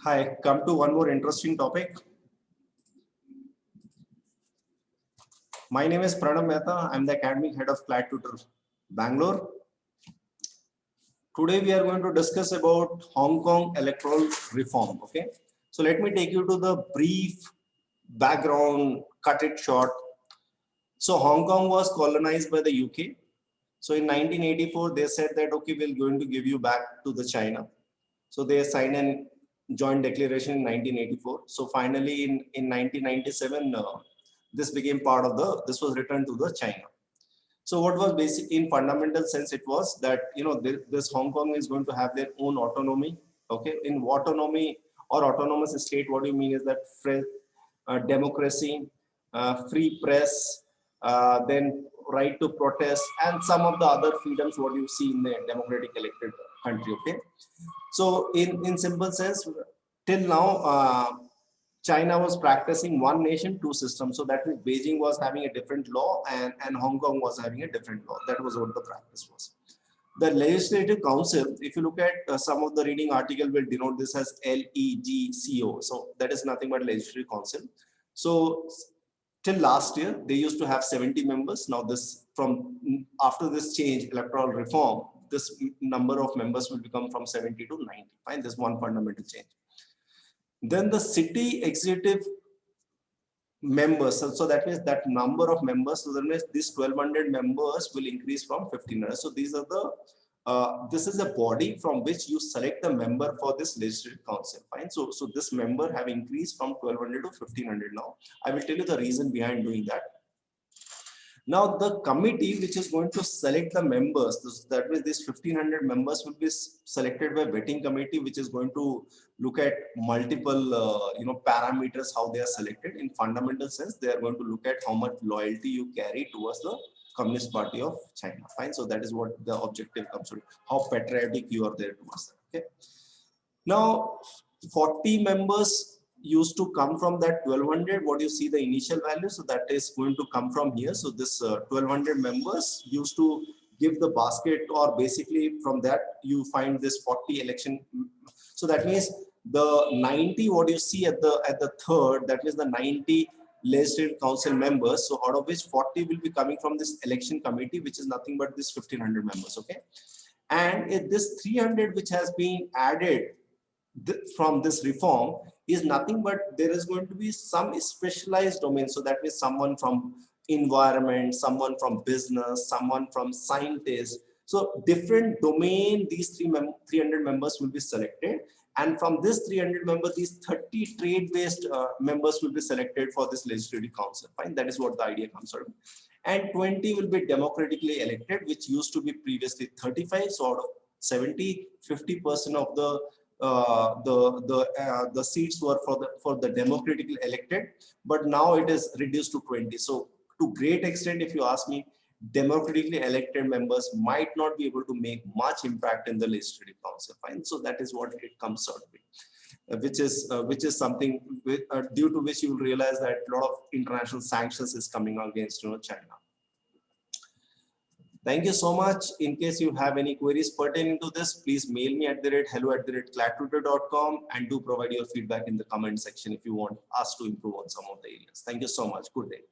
Hi, come to one more interesting topic. My name is Pranav Mehta. I'm the academic head of CLAT Tutor Bangalore. Today we are going to discuss about Hong Kong electoral reform. Okay, so let me take you to the brief background, cut it short. So Hong Kong was colonized by the UK. So in 1984, they said that, okay, we're going to give you back to the China. So they signed a joint declaration in 1984. So finally in 1997, this became part of this was returned to the China. So what was basic in fundamental sense, it was that, this Hong Kong is going to have their own autonomy. Okay, in autonomy or autonomous state, what do you mean is that democracy, free press, then right to protest, and some of the other freedoms what you see in the democratic elected country. Okay, so in simple sense, till now, China was practicing one nation, two systems. So that means Beijing was having a different law and Hong Kong was having a different law. That was what the practice was. The Legislative Council, if you look at some of the reading article, will denote this as LEGCO. So that is nothing but Legislative Council. So till last year, they used to have 70 members. Now after this change, electoral reform, this number of members will become from 70 to 90. Fine, this one fundamental change. Then the city executive members, so that means that number of members, so that means these 1200 members will increase from 1500. So these are this is a body from which you select the member for this legislative council. Fine. So this member have increased from 1200 to 1500 now. I will tell you the reason behind doing that. Now the committee which is going to select the members, that means these 1500 members will be selected by vetting committee, which is going to look at multiple parameters how they are selected. In fundamental sense, they are going to look at how much loyalty you carry towards the Communist Party of China. Fine. So that is what the objective comes to, how patriotic you are there towards that. Okay. Now 40 members used to come from that 1200, what you see the initial value, so that is going to come from here. So this 1200 members used to give the basket, or basically from that you find this 40 election. So that means the 90 what you see at the third, that means the 90 legislative council members, so out of which 40 will be coming from this election committee, which is nothing but this 1500 members. Okay, and this 300 which has been added from this reform is nothing but there is going to be some specialized domain. So that means someone from environment, someone from business, someone from scientists. So different domain, these 300 members will be selected. And from this 300 members, these 30 trade-based members will be selected for this legislative council. Fine, that is what the idea comes out of. And 20 will be democratically elected, which used to be previously 35. So out of 70, 50% of the seats were for the democratically elected, but now it is reduced to 20. So to great extent, if you ask me, democratically elected members might not be able to make much impact in the legislative council. Fine. So that is what it comes out with, which is something due to which you will realize that a lot of international sanctions is coming against China. Thank you so much. In case you have any queries pertaining to this, please mail me at hello@clattutor.com, and do provide your feedback in the comment section if you want us to improve on some of the areas. Thank you so much. Good day.